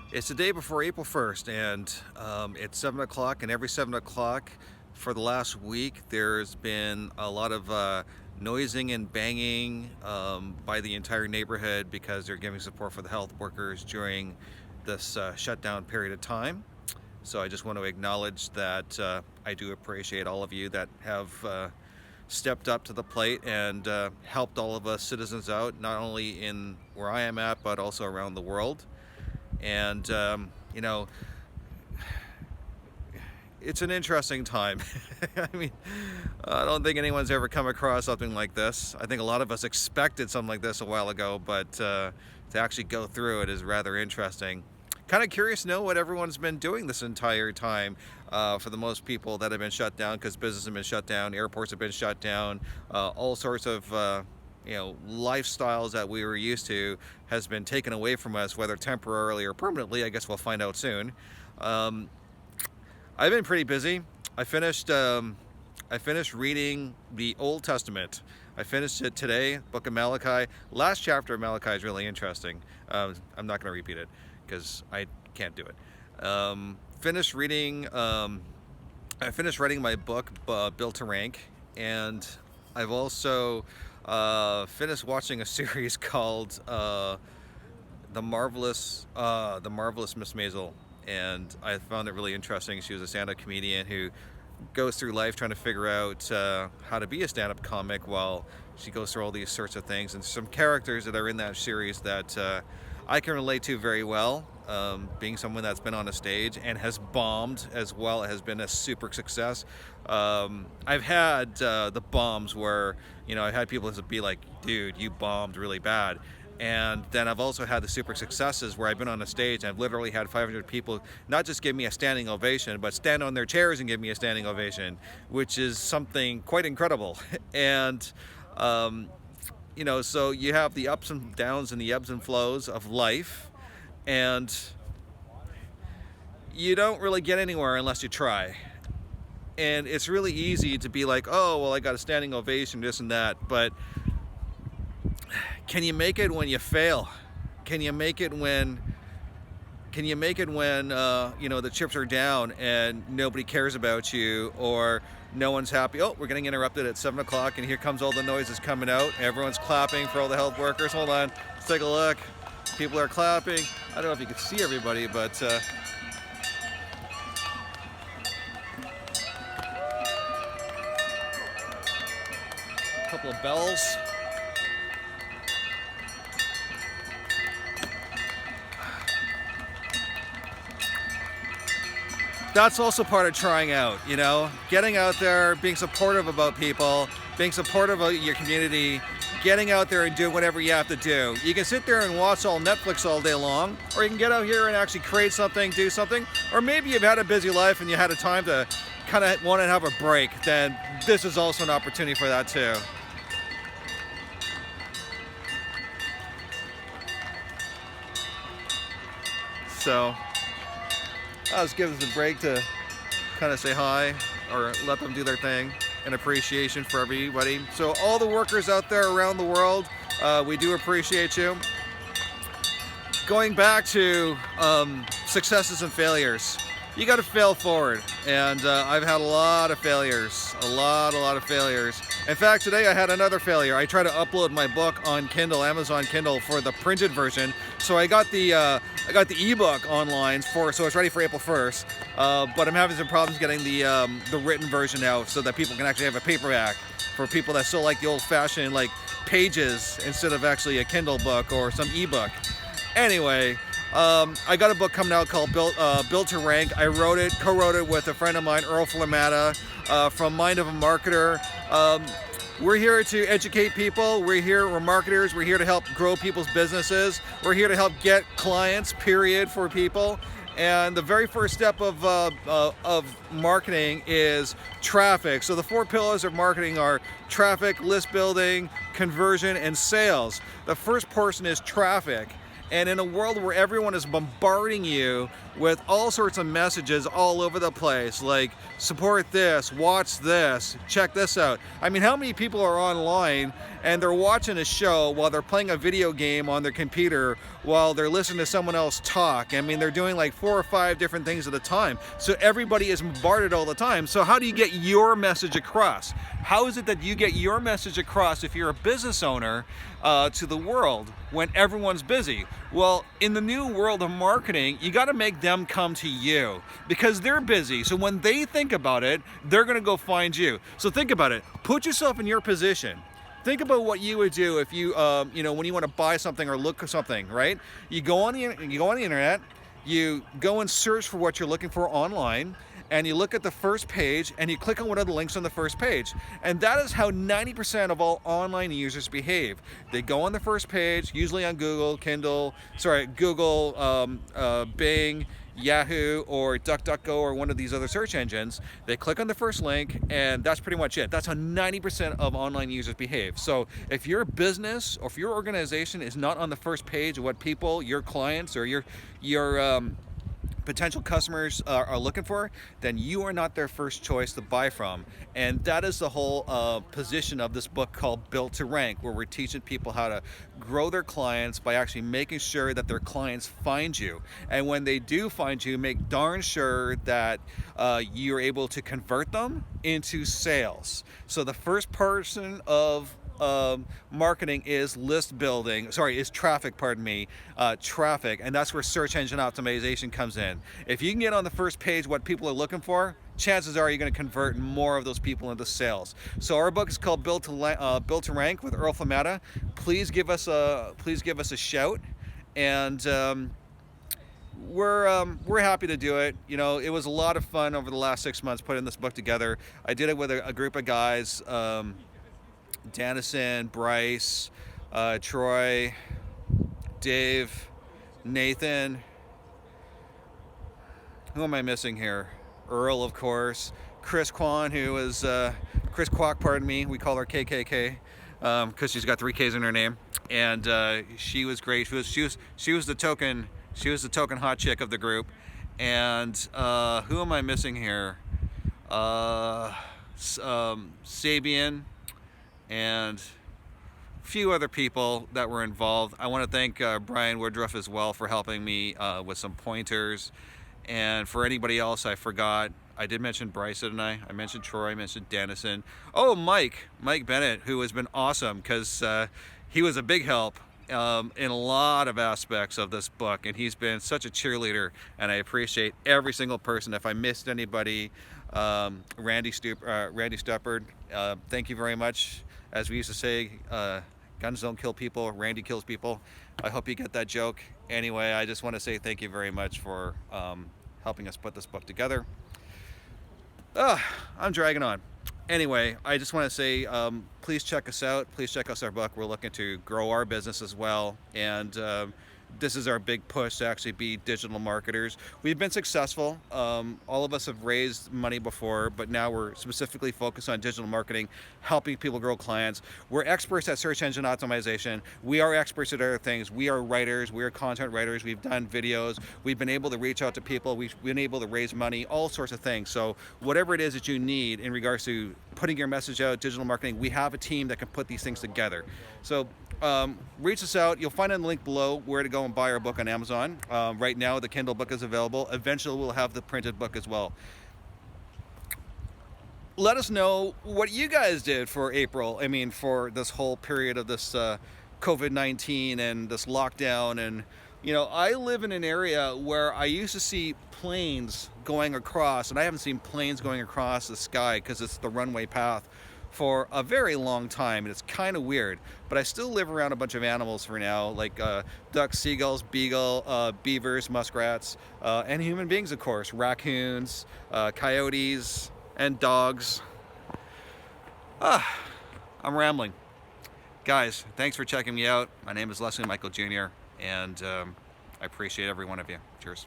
It's the day before April 1st, and it's 7 o'clock, and every 7 o'clock for the last week, there's been a lot of noising and banging by the entire neighborhood because they're giving support for the health workers during this shutdown period of time. So I just want to acknowledge that I do appreciate all of you that have stepped up to the plate and helped all of us citizens out, not only in where I am at, but also around the world. And you know, it's an interesting time. I mean, I don't think anyone's ever come across something like this. I think a lot of us expected something like this a while ago, but to actually go through it is rather interesting. Kind of curious to know what everyone's been doing this entire time. For the most people that have been shut down, because businesses have been shut down, airports have been shut down, all sorts of lifestyles that we were used to has been taken away from us, whether temporarily or permanently. I guess we'll find out soon. I've been pretty busy. I finished reading the Old Testament. I finished it today, Book of Malachi. Last chapter of Malachi is really interesting. I'm not going to repeat it because I can't do it. Finished reading. I finished writing my book, Built to Rank, and I've also finished watching a series called The Marvelous Miss Maisel, and I found it really interesting. She was a stand-up comedian who goes through life trying to figure out how to be a stand-up comic while she goes through all these sorts of things, and some characters that are in that series that I can relate to very well. Being someone that's been on a stage and has bombed as well, has been a super success. I've had the bombs where, I've had people be like, dude, you bombed really bad. And then I've also had the super successes where I've been on a stage and I've literally had 500 people not just give me a standing ovation, but stand on their chairs and give me a standing ovation, which is something quite incredible. And so you have the ups and downs and the ebbs and flows of life, and you don't really get anywhere unless you try. And it's really easy to be like, oh, well, I got a standing ovation, this and that, but can you make it when you fail? Can you make it when the chips are down and nobody cares about you, or no one's happy? Oh, we're getting interrupted at 7 o'clock, and here comes all the noises coming out. Everyone's clapping for all the health workers. Hold on, let's take a look. People are clapping. I don't know if you can see everybody, but a couple of bells. That's also part of trying out, getting out there, being supportive about people, being supportive of your community, getting out there and doing whatever you have to do. You can sit there and watch all Netflix all day long, or you can get out here and actually create something, do something, or maybe you've had a busy life and you had a time to kind of want to have a break. Then this is also an opportunity for that too. So I'll just give us a break to kind of say hi or let them do their thing, and appreciation for everybody. So all the workers out there around the world, we do appreciate you. Going back to successes and failures, you got to fail forward, and I've had a lot of failures, a lot of failures. In fact, today I had another failure. I tried to upload my book on Kindle, Amazon Kindle, for the printed version. So I got the ebook online so it's ready for April 1st. But I'm having some problems getting the written version out so that people can actually have a paperback, for people that still like the old-fashioned pages instead of actually a Kindle book or some ebook. Anyway, I got a book coming out called Built to Rank. I co-wrote it with a friend of mine, Earl Flamata, from Mind of a Marketer. We're here to educate people. We're marketers. We're here to help grow people's businesses. We're here to help get clients, period, for people. And the very first step of marketing is traffic. So the 4 pillars of marketing are traffic, list building, conversion, and sales. The first portion is traffic. And in a world where everyone is bombarding you with all sorts of messages all over the place, like support this, watch this, check this out. I mean, how many people are online and they're watching a show while they're playing a video game on their computer while they're listening to someone else talk? I mean, they're doing like 4 or 5 different things at a time. So everybody is bombarded all the time. So how do you get your message across? How is it that you get your message across if you're a business owner to the world when everyone's busy? Well, in the new world of marketing, you got to make them come to you because they're busy. So when they think about it, they're going to go find you. So think about it. Put yourself in your position. Think about what you would do if you, when you want to buy something or look at something, right? You go on the internet, you go and search for what you're looking for online, and you look at the first page and you click on one of the links on the first page. And that is how 90% of all online users behave. They go on the first page, usually on Google, Bing, Yahoo, or DuckDuckGo, or one of these other search engines. They click on the first link, and that's pretty much it. That's how 90% of online users behave. So if your business or if your organization is not on the first page of what people, your clients, or your potential customers are looking for, then you are not their first choice to buy from. And that is the whole position of this book called Built to Rank, where we're teaching people how to grow their clients by actually making sure that their clients find you. And when they do find you, make darn sure that you're able to convert them into sales. So the first person of marketing is traffic, traffic, and that's where search engine optimization comes in. If you can get on the first page what people are looking for, chances are you're going to convert more of those people into sales. So our book is called Built to Rank with Earl Flamata. Please give us a shout, and we're happy to do it. You know, it was a lot of fun over the last 6 months putting this book together. I did it with a group of guys. Dannison, Bryce, Troy, Dave, Nathan. Who am I missing here? Earl, of course. Chris Kwok, pardon me. We call her KKK because she's got 3 Ks in her name, and she was great. She was the token hot chick of the group. And who am I missing here? Sabian. And a few other people that were involved. I want to thank Brian Woodruff as well for helping me with some pointers. And for anybody else I forgot, I did mention Bryce, didn't I? I mentioned Troy, I mentioned Dannison. Oh, Mike Bennett, who has been awesome because he was a big help in a lot of aspects of this book, and he's been such a cheerleader, and I appreciate every single person. If I missed anybody, Randy Stuppard, thank you very much. As we used to say, guns don't kill people, Randy kills people. I hope you get that joke. Anyway, I just want to say thank you very much for helping us put this book together. I'm dragging on. Anyway, I just want to say, please check us out. Please check out our book. We're looking to grow our business as well. And this is our big push to actually be digital marketers. We've been successful. All of us have raised money before, but now we're specifically focused on digital marketing, helping people grow clients. We're experts at search engine optimization. We are experts at other things. We are writers. We are content writers. We've done videos. We've been able to reach out to people. We've been able to raise money, all sorts of things. So whatever it is that you need in regards to putting your message out, digital marketing, we have a team that can put these things together. So reach us out. You'll find a link below where to go and buy our book on Amazon. Right now the Kindle book is available. Eventually we'll have the printed book as well. Let us know what you guys did for April. I mean, for this whole period of this COVID-19 and this lockdown. And you know, I live in an area where I used to see planes going across, and I haven't seen planes going across the sky because it's the runway path for a very long time, and it's kind of weird. But I still live around a bunch of animals for now, like ducks, seagulls, beavers, muskrats, and human beings, of course, raccoons, coyotes, and dogs. I'm rambling. Guys, thanks for checking me out. My name is Leslie Michael Jr., and I appreciate every one of you. Cheers.